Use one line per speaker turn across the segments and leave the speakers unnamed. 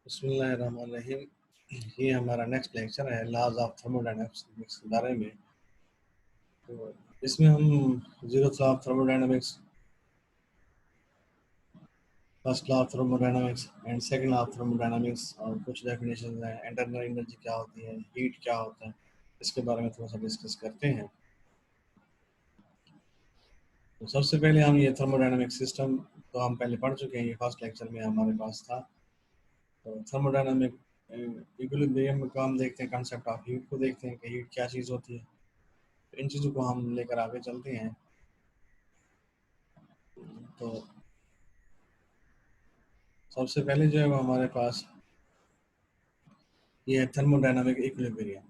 बिस्मिल्लाहिर्रहमानिर्रहीम। ये हमारा नेक्स्ट लेक्चर है लॉज ऑफ थर्मोडायनामिक्स के बारे में। तो इसमें हम zero law of thermodynamics, first law of thermodynamics and second law of thermodynamics और कुछ डेफिनेशन हैं, इंटरनल एनर्जी क्या होती है, हीट क्या होता है, इसके बारे में थोड़ा सा डिस्कस करते हैं। तो सबसे पहले हम ये थर्मोडायनामिक सिस्टम तो हम पहले पढ़ चुके हैं, ये फर्स्ट लेक्चर में हमारे पास था। तो थर्मोडायनामिक इक्विलिब्रियम को हम देखते हैं, कंसेप्ट ऑफ हीट को देखते हैं कि हीट क्या चीज़ होती है। तो इन चीज़ों को हम लेकर आगे चलते हैं। तो सबसे पहले जो है वो हमारे पास ये है thermodynamic equilibrium.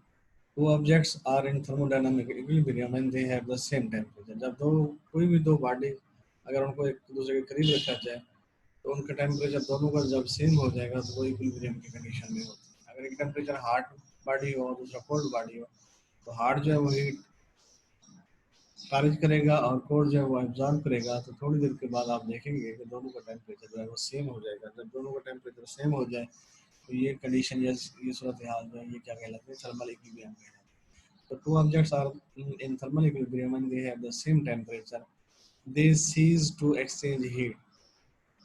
Two objects are in thermodynamic equilibrium and they have the same temperature. जब कोई भी दो बॉडी अगर उनको एक दूसरे के करीब रखा जाए तो उनका टेम्परेचर दोनों का जब सेम हो जाएगा तो वो इक्विलिब्रियम की कंडीशन में होती है। अगर एक टेम्परेचर हॉट बॉडी हो और दूसरा कोल्ड बॉडी हो तो हॉट जो है वो हीट खारिज करेगा और कोल्ड जो है वो एब्जॉर्ब करेगा। तो थोड़ी देर के बाद आप देखेंगे कि दोनों का टेम्परेचर जो है वो सेम हो जाएगा। जब दोनों का टेम्परेचर सेम हो जाए तो ये कंडीशन ये सूरत हाल जो है ये क्या कहलाते हैं, थर्मल इक्विलिब्रियम कहलाते हैं। तो two objects are in thermal equilibrium and they have the same temperature, they cease to exchange heat.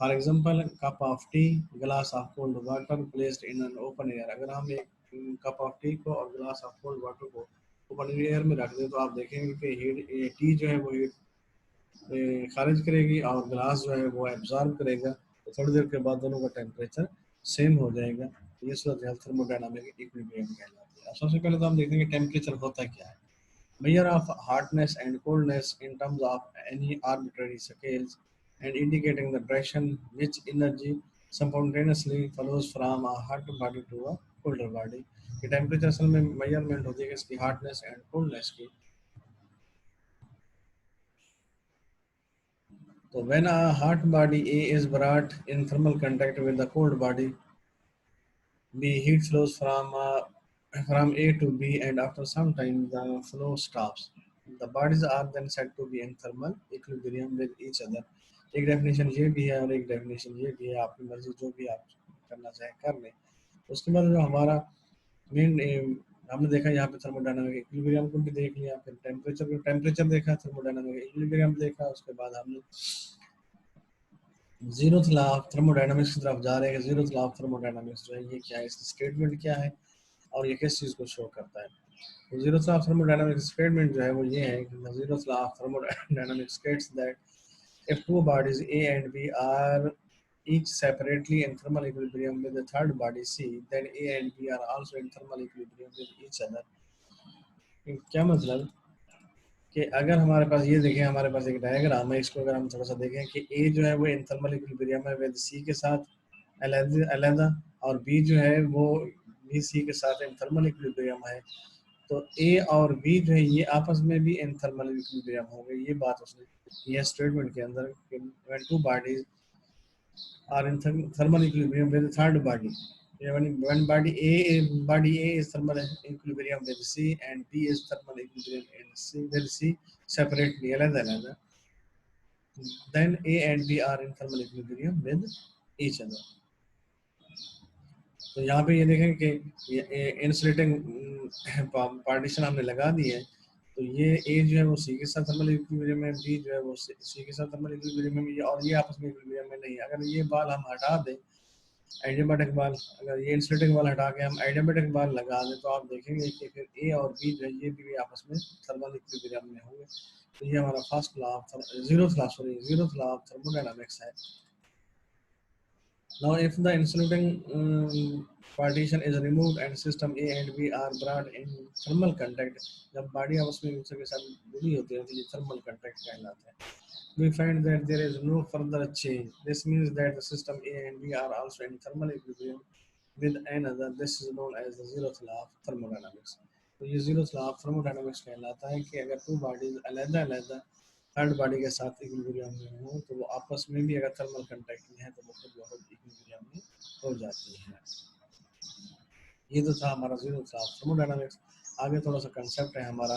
For example, cup of tea, glass of cold water placed in an open air. अगर हम एक cup of T को और glass of cold water को open air में रख दें तो आप देखेंगे कि हीट टी जो है वो हीट खारिज करेगी और ग्लास जो है वो एब्जॉर्ब करेगा। तो थोड़ी देर के बाद दोनों का टेम्परेचर सेम हो जाएगा। ये सूरत थर्मोडायनामिक इक्विलिब्रियम कहलाती है। सबसे पहले तो हम देखेंगे टेम्परेचर होता क्या है। Measure of hardness and coldness in terms of any arbitrary scales and indicating the direction which energy spontaneously flows from a hot body to a colder body। ये टेम्परेचर असल में मेजरमेंट होती है इसकी हार्डनेस एंड कोल्डनेस की। तो when a hot body A is brought in thermal contact with the cold body B, heat flows from A to B, and after some time the flow stops. The bodies are then said to be in thermal equilibrium with each other। एक definition ये भी है और एक definition ये भी है, आपकी मर्जी जो भी आप करना चाहें कर लें। उसके बाद जो हमारा मेन हमने देखा यहाँ पे थर्मोडायनामिक इक्विलिब्रियम को भी देख लिया, फिर टेम्परेचर देखा, थर्मोडायनामिक इक्विलिब्रियम देखा। उसके बाद हमने जीरोथ लॉ ऑफ थर्मोडायनामिक्स की तरफ जा रहे हैं। जीरोथ लॉ ऑफ थर्मोडायनामिक्स जो है ये क्या है, इसकी स्टेटमेंट क्या है और ये किस चीज़ को शो करता है। तो zeroth law of thermodynamics statement जो है वो ये है कि zeroth law of thermodynamics states that if two bodies A and B are each separately in thermal equilibrium with the third body C, then A and B are also in thermal equilibrium with each other। क्या मतलब कि अगर हमारे पास ये देखें, हमारे पास एक डायग्राम है, इसको अगर हम थोड़ा सा देखें कि ए जो है वो इन थर्मल इक्विलिब्रियम है विद सी के साथ अलग, और बी जो है वो भी सी के साथ इन थर्मल इक्विलिब्रियम है। तो ए और बी जो है ये आपस में भी इन थर्मल इक्विलिब्रियम होंगे। ये बात उसने ये स्टेटमेंट के अंदर when two bodies are in thermal equilibrium with third body, when body A is thermal equilibrium with C and B is thermal equilibrium with C separately अलग, then A and B are in thermal equilibrium with each other। तो यहाँ पे ये देखें कि insulating partition हमने लगा दी है। तो ये ए जो है वो सी के साथ थर्मल इक्विलिब्रियम में, बी जो है वो सी के साथ थर्मल इक्विलिब्रियम में, और ये आपस में इक्विलिब्रियम में नहीं। अगर ये बाल हम हटा दें, एडियाबैटिक बाल, अगर ये इंसुलेटिंग बाल हटा के हम एडियाबैटिक बाल लगा दें तो आप देखेंगे कि फिर ए और बी जो है ये भी आपस में थर्मल इक्विलिब्रियम में होंगे। तो ये हमारा first law of zeroth law of thermodynamics है। Now, if the insulating partition is removed and system A and B are brought in thermal contact, जब body आपस में एक दूसरे के साथ जुड़ी होती है तो ये thermal contact कहलाता है। We find that there is no further change. This means that the system A and B are also in thermal equilibrium with another. This is known as the zeroth law of thermodynamics। तो ये zeroth law of thermodynamics कहलाता है कि अगर two bodies अलग-अलग third body के साथ equilibrium में हो तो वो आपस में भी अगर थर्मल कांटेक्ट में है तो वो खुद ब खुद इक्विलिब्रियम में हो जाती है। ये तो था हमारा जीरो था थर्मोडायनामिक्स। आगे थोड़ा सा कंसेप्ट है हमारा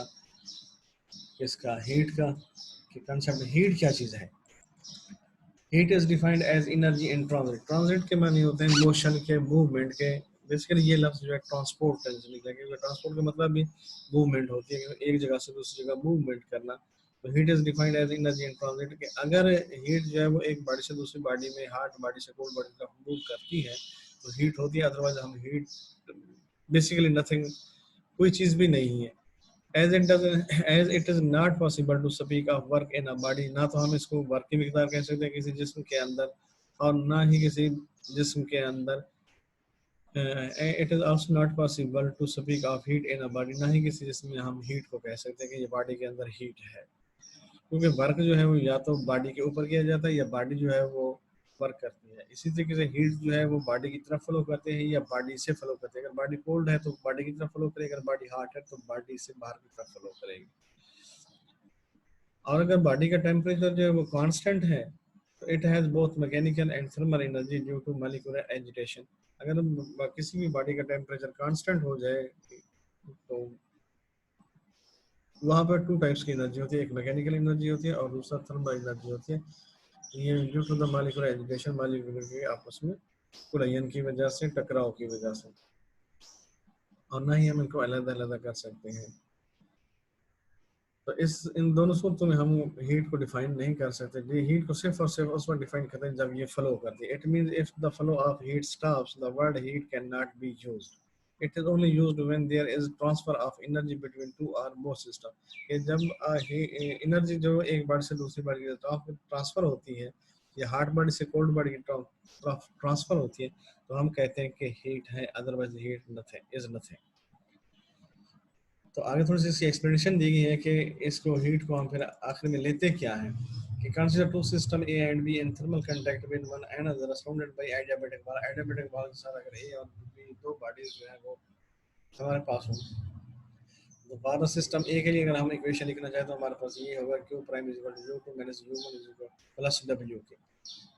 इसका हीट का, कि कंसेप्ट हीट क्या चीज़ है। Heat is defined as energy in transit. Transit के माने होते हैं मोशन के, मूवमेंट के। बेसिकली ये लफ्ज जो है ट्रांसपोर्ट से निकला, क्योंकि ट्रांसपोर्ट का मतलब भी मूवमेंट होती है, एक जगह से दूसरी जगह मूवमेंट करना। तो heat is defined as energy in transit, कि अगर हीट जो है वो एक बॉडी से दूसरी बॉडी में, हॉट बॉडी से कोल्ड बॉडी तक मूव करती है तो हीट होती है। अदरवाइज हम हीट बेसिकली नथिंग, कोई चीज भी नहीं है। as it is not possible to speak of work in a body, ना तो हम इसको वर्क की मिकदार कह सकते हैं किसी जिस्म के अंदर, और ना ही किसी जिस्म के अंदर। It is also not possible to speak of heat in a body, ना ही किसी जिस्म में हम हीट को कह सकते हैं कि ये बॉडी के अंदर हीट है। क्योंकि वर्क जो है वो या तो बॉडी के ऊपर किया जाता है या बॉडी जो है वो वर्क करती है। इसी तरीके से हीट जो है वो बॉडी की तरफ फ्लो करते हैं या बॉडी से फ्लो करते हैं। अगर बॉडी कोल्ड है तो बॉडी की तरफ फ्लो करेगी, अगर बॉडी हॉट है तो बॉडी से बाहर की तरफ फ्लो करेगी। और अगर बॉडी का टेम्परेचर जो है वो कांस्टेंट है तो it has both mechanical and thermal energy due to molecular agitation. अगर किसी भी बॉडी का टेम्परेचर कांस्टेंट हो जाए तो वहाँ पर टू टाइप्स की एनर्जी होती है, एक मैकेनिकल एनर्जी होती है और दूसरा थर्मल एनर्जी होती है। ये due to the molecular agitation, molecular के आपस में कुलयन की वजह से, टकराव की वजह से, और ना ही हम इनको अलग अलग कर सकते हैं। तो इन दोनों सूत्रों में हम हीट को डिफाइन नहीं कर सकते। ये हीट को सिर्फ और सिर्फ उस वक्त डिफाइन करते हैं जब ये फ्लो करती है। It means if the flow of heat stops the word heat can not be used. It is only used when there is transfer of energy between two or more system. कि जब energy जो एक body से दूसरी body की transfer होती है या हॉट बॉडी से कोल्ड बॉडी की ट्रांसफर होती है तो हम कहते हैं कि हीट है, otherwise heat nothing is nothing. तो आगे थोड़ी सी इसकी एक्सप्लेनेशन दी गई है कि इसको हीट को हम फिर आखिर में लेते क्या है। कि consider two system A and B in thermal contact with one another surrounded by adiabatic wall. Adiabatic wall के साथ अगर ए और बी दो बॉडीज जो है वो हमारे पास हो, तो पावर सिस्टम ए के लिए अगर हम इक्वेशन लिखना चाहें तो हमारे पास ये होगा q prime is equal to u2 minus u1 is equal plus w के,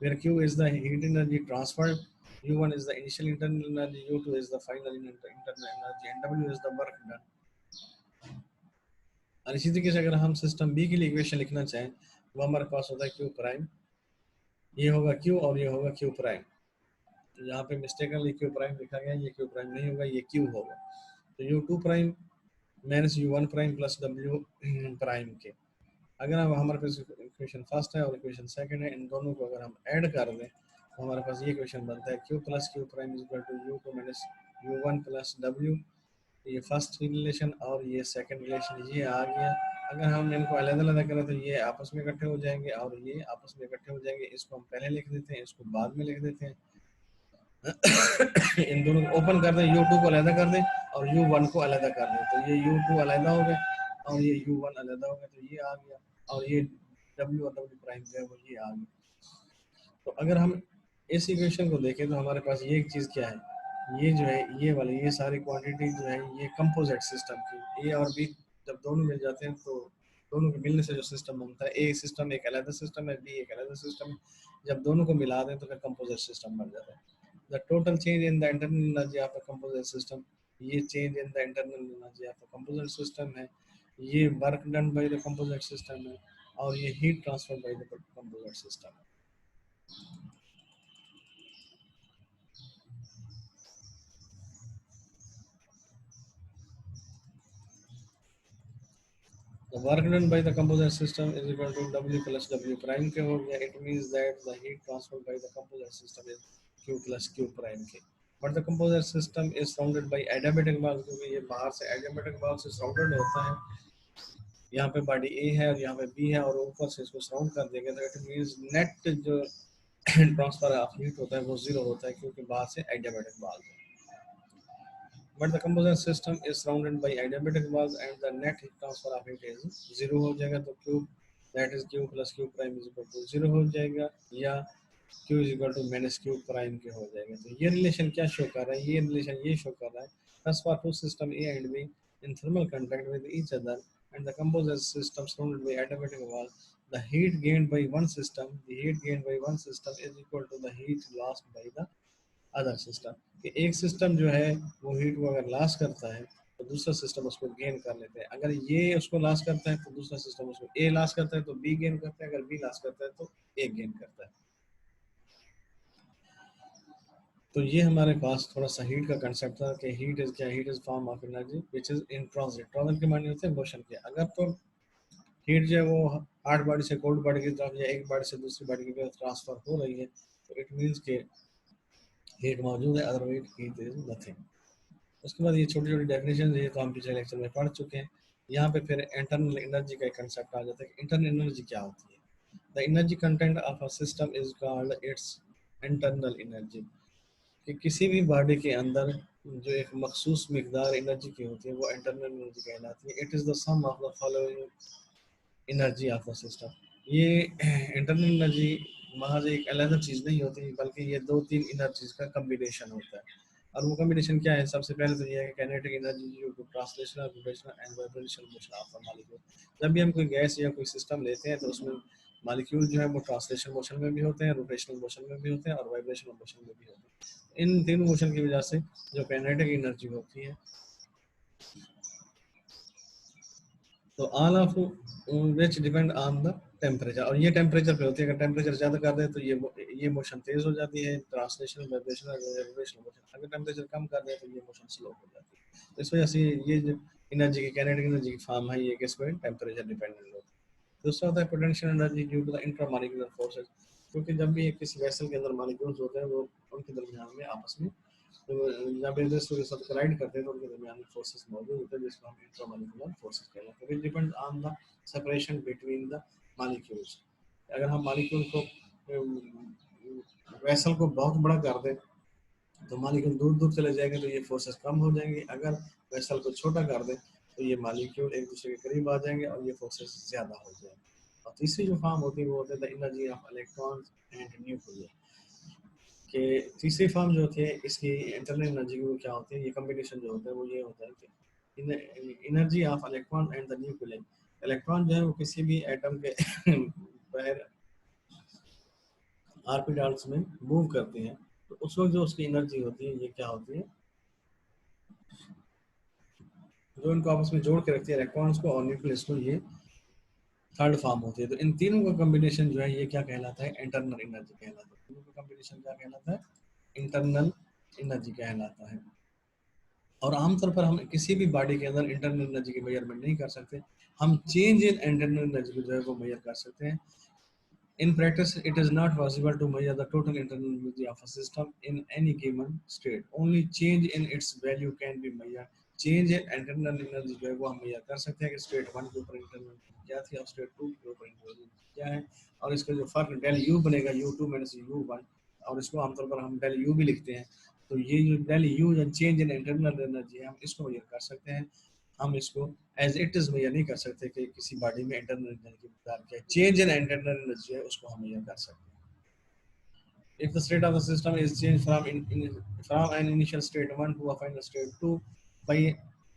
where q is the heat energy transferred, u1 is the initial internal energy, u2 is the final internal energy, and w is the work done। और इसी तरीके से अगर हम system B के लिए equation लिखना चाहें तो हमारे पास होता है क्यू प्राइम, ये होगा क्यू और ये होगा क्यू प्राइम। तो यहाँ पे मिस्टेकनली क्यू प्राइम लिखा गया, ये क्यू प्राइम नहीं होगा, ये क्यू होगा। तो U two prime minus U one prime plus W prime के। अगर हम हमारे पास इक्वेशन फर्स्ट है और इक्वेशन सेकंड है, इन दोनों को अगर हम ऐड कर दें तो हमारे पास ये इक्वेशन बनता है Q plus Q prime is equal to U two minus U one plus W. ये फर्स्ट रिलेशन और ये सेकंड रिलेशन ये आ गया। अगर हम इनको अलग अलग करें तो ये आपस में इकट्ठे हो जाएंगे और ये आपस में इकट्ठे हो जाएंगे। इसको हम पहले लिख देते हैं, इसको बाद में लिख देते हैं। इन दोनों को ओपन कर दें, U2 को अलग कर दें और U1 को अलग कर दें, तो ये U2 अलग हो गए और ये U1 अलग हो गए, तो ये आ गया। और ये W और W प्राइम जो है वो ये आ गया। तो अगर हम इस इक्वेशन को देखें तो हमारे पास ये एक चीज़ क्या है, ये जो है ये वाली ये सारी क्वांटिटी जो है ये कंपोजिट सिस्टम की, ए और बी जब दोनों मिल जाते हैं तो दोनों के मिलने से जो सिस्टम बनता है, ए सिस्टम एक अलग सिस्टम है, बी एक अलग सिस्टम है, जब दोनों को मिला दें तो फिर कंपोजिट सिस्टम बन जाता है। The total change in the internal energy of a composite system, ये change in the internal energy of a composite system है, ये work done by the composite system है, और ये heat transfer by the composite system है। The work done by the composite system is equal to W plus W prime के हो गया। It means that the heat transferred by the composite system is Q plus Q prime के। But the composite system is surrounded by adiabatic walls, क्योंकि ये बाहर से adiabatic wall से surrounded होता है। यहाँ पे बॉडी ए है और यहाँ पे बी है और ऊपर से इसको सराउंड कर दिया गया, तो इट मींस नेट जो ट्रांसफर ऑफ हीट होता है वो जीरो होता है, क्योंकि बाहर से adiabatic walls है। But the composite system is surrounded by adiabatic walls and the net heat transfer of heat is zero हो जाएगा। तो Q that is Q plus Q prime is equal to zero हो जाएगा, या Q is equal to minus Q prime के हो जाएगा। तो ये रिलेशन क्या शो कर रहा है, ये रिलेशन ये शो कर रहा है thus for two system A and B in thermal contact with each other and the composite system surrounded by adiabatic wall, the heat gained by one system is equal to the heat lost by the other system. कि एक system जो है वो heat को अगर loss करता है तो दूसरा सिस्टम उसको गेन कर लेते हैं। अगर ये उसको लॉस करता है तो दूसरा सिस्टम उसको ए लॉस करता है तो बी गेन करता है, अगर बी लॉस करता है तो ए गेन करता है। तो ये हमारे पास थोड़ा सा हीट का कंसेप्ट था कि हीट इज क्या, heat is form of energy which is in transit. Transit के माने होते हैं मोशन के। अगर तो हीट जो है वो हार्ड बॉडी से कोल्ड बॉडी की तरफ या एक बॉडी से दूसरी बॉडी की तरफ ट्रांसफर हो रही है, तो इट मीन्स के हीट मौजूद है, अदरवाइज हीट इज नथिंग। उसके बाद ये छोटी छोटी डेफिनेशन है तो हम पिछले लेक्चर में पढ़ चुके हैं। यहाँ पे फिर इंटरनल एनर्जी का एक कंसेप्ट आ जाता है कि इंटरनल एनर्जी क्या होती है। The energy content of a system is called its internal energy. कि किसी भी बॉडी के अंदर जो एक मखसूस मिकदार एनर्जी की होती है वो इंटरनल एनर्जी कहलाती है। It is the sum of the following energy of the system. ये इंटरनल एनर्जी महज एक अलग चीज़ नहीं होती, बल्कि ये दो तीन एनर्जीज का कम्बिनेशन होता है। और वो कम्बिनेशन क्या है? सबसे पहले तो ये है कि kinetic energy due to translational, rotational and vibrational motion of the molecule. जब भी हम कोई गैस या कोई सिस्टम लेते हैं तो उसमें मॉलिक्यूल जो है वो ट्रांसलेशनल मोशन में भी होते हैं, रोटेशनल मोशन में भी होते हैं और वाइब्रेशनल मोशन में भी होते हैं। इन तीनों मोशन की वजह से जो काइनेटिक एनर्जी होती है, तो all of which depend on the temperature. और ये टेम्परेचर पे होती है। अगर टेम्परेचर ज़्यादा कर दे तो ये मोशन तेज हो जाती है, ट्रांसलेशनल वाइब्रेशनल वाइब्रेशनल मोशन। अगर टेम्परेचर कम कर दे तो ये मोशन स्लो हो जाती है। तो इस वजह से ये जो एनर्जी की काइनेटिक एनर्जी की फॉर्म है ये किस पे? टेम्परेचर डिपेंडेंट होती है। दूसरा होता है potential energy due to the intramolecular forces. क्योंकि जब भी किसी वेसल के अंदर मॉलिक्यूल्स होते हैं वो उनके दरमियान में आपस में तो जब एक दूसरे के साथ कोलाइड करते हैं तो उनके दरमियान में फोर्सेस मौजूद होते हैं जिसको हम इंट्रामॉलिक्यूलर फोर्सेस कहते हैं। विच depend on the separation between the molecules. अगर हम मॉलिक्यूल को वेसल को बहुत बड़ा कर दें तो मॉलिक्यूल दूर दूर चले जाएंगे तो ये फोर्सेस कम हो जाएंगे। अगर वेसल को छोटा कर दें तो ये मॉलिक्यूल एक दूसरे के करीब आ जाएंगे और ये फोर्सेस ज़्यादा हो जाएंगे। और तीसरी जो फॉर्म होती है वो होती है the energy of electrons and nuclear. कि तीसरी फॉर्म जो होती है इसकी इंटरनल एनर्जी की वो क्या होती है? ये कॉम्बिनेशन जो होता है वो ये होता है कि energy of electron and the nuclear. Electron जो है वो किसी भी एटम के बाहर ऑर्बिटल्स में मूव करते हैं, तो उस वक्त जो उसकी एनर्जी होती है ये क्या होती है? जो इनको आपस में जोड़ के रखती है इलेक्ट्रॉन्स को और न्यूक्लियस को, ये थर्ड फॉर्म होती है। तो इन तीनों का कॉम्बिनेशन जो है ये क्या कहलाता है? इंटरनल एनर्जी कहलाता है। तीनों का कॉम्बिनेशन क्या कहलाता है? इंटरनल एनर्जी कहलाता है। और आमतौर पर हम किसी भी बॉडी के अंदर इंटरनल एनर्जी की मेजरमेंट नहीं कर सकते। हम चेंज इन इंटरनल एनर्जी को जो है वो मेजर कर सकते हैं। In practice, it is not possible to measure the total internal energy of a system in any given state. Only change in its value can be measured. Change in internal energy जो है वो हम major कर सकते हैं कि state one के ऊपर इंटरनल क्या थी और स्टेट टू के ऊपर इंटरनल क्या है। और इसका जो फर्क डेल यू बनेगा, U two minus U one, और इसको आमतौर पर हम डेल यू भी लिखते हैं। तो ये जो डेल यू या चेंज इन इंटरनल एनर्जी है हम इसको मेजर कर सकते हैं। हम इसको एज इट इज मेजर नहीं कर सकते कि किसी बॉडी में इंटरनल एनर्जी मिकदार क्या है। चेंज इन इंटरनल एनर्जी है उसको हम मेजर कर सकते हैं। If the state of the system is changed from an initial state 1 to a final state 2 by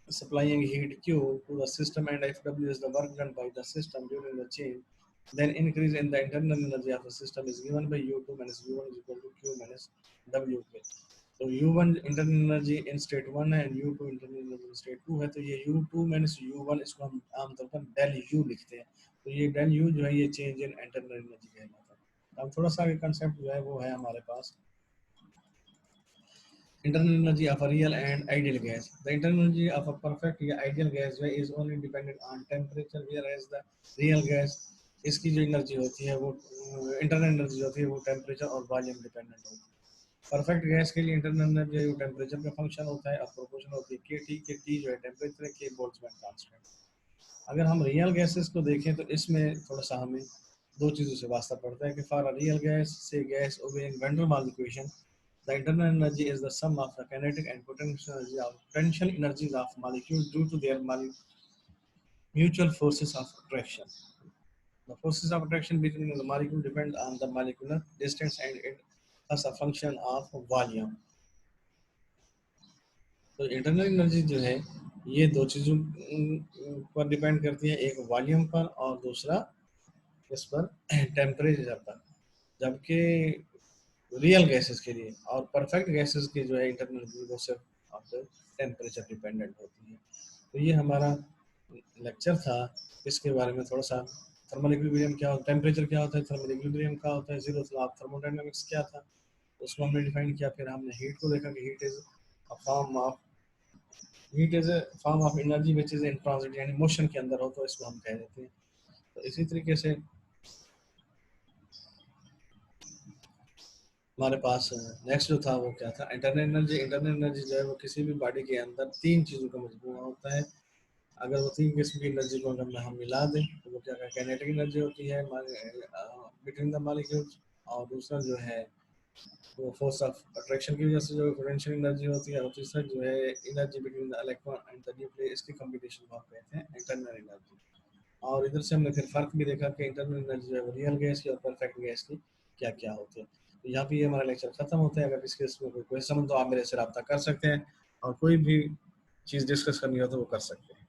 supplying heat Q to the system, and if W is the work done by the system during the change, then increase in the internal energy of the system is given by U2 minus U1 is equal to Q minus W के। तो U1 internal energy in state 1 है and U2 internal energy in state 2 है। तो ये U2 minus U1 इसको हम आमतौर पर डेल U लिखते हैं। तो ये डेल U जो है ये चेंज इन इंटरनल एनर्जी कहलाता है। अब थोड़ा सा आगे कंसेप्ट जो है वो है हमारे पास internal energy of a real and ideal gas. The internal energy of a perfect या ideal gas जो है is only dependent on temperature, whereas the real gas इसकी जो एनर्जी होती है वो इंटरनल एनर्जी होती है वो टेम्परेचर और वॉल्यूम डिपेंडेंट होती है। परफेक्ट गैस के लिए इंटरनल एनर्जी वो टेम्परेचर का फंक्शन होता है और प्रोपोर्शनल होती है के टी के। टी जो है टेम्परेचर के बोल्ट्जमैन कांस्टेंट। अगर हम रियल गैसेस को देखें तो इसमें थोड़ा सा हमें दो चीज़ों से वास्ता पड़ता है कि फॉर अ रियल गैस से gas obeying van der Waals equation, the internal energy is the sum of the kinetic and potential energies of molecules due to their mutual forces of attraction. The forces of attraction between the molecule depend on the molecular distance and it as a function of volume. तो internal energy जो है ये दो चीज़ों पर depend करती है, एक वॉल्यूम पर और दूसरा इस पर टेम्परेचर पर। जबकि रियल गैसेस के लिए और परफेक्ट गैसेस की जो है इंटरनल वो सिर्फ आपके टेम्परेचर डिपेंडेंट होती है। तो ये हमारा लेक्चर था। इसके बारे में थोड़ा सा थर्मल इक्विलिब्रियम क्या होता है, टेम्परेचर क्या होता है, थर्मल इक्विलिब्रियम क्या होता है, जीरो लॉ ऑफ थर्मोडायनामिक्स क्या था, उसको हमने डिफाइन किया। फिर हमने हीट को देखा कि heat is a form of energy which is in transit, यानी मोशन के अंदर हो तो इसको हम कह देते हैं। तो इसी तरीके से हमारे पास नेक्स्ट जो था वो क्या था, इंटरनल एनर्जी। इंटरनल एनर्जी जो है वो किसी भी बॉडी के अंदर तीन चीज़ों का मजमूआ होता है। अगर वो तीन किस्म की एनर्जी को अगर हम मिला दें तो वो क्या काइनेटिक एनर्जी होती है बिटवीन द मॉलिक्यूल्स, और दूसरा जो है वो फोर्स ऑफ अट्रैक्शन की वजह से जो पोटेंशियल एनर्जी होती है, और तीसरा जो है energy between the electron and the nucleus, इसकी कॉम्बिनेशन को हम कहते हैं इंटरनल एनर्जी। और इधर से हमने फिर फर्क भी देखा कि इंटरनल एनर्जी जो है वो रियल गैस की और परफेक्ट गैस की क्या क्या होती है। तो यहाँ पे ये हमारा लेक्चर खत्म होता है। अगर इसके इसमें कोई क्वेश्चन हो तो आप मेरे से रब्ता कर सकते हैं, और कोई भी चीज़ डिस्कस करनी हो तो वो कर सकते हैं।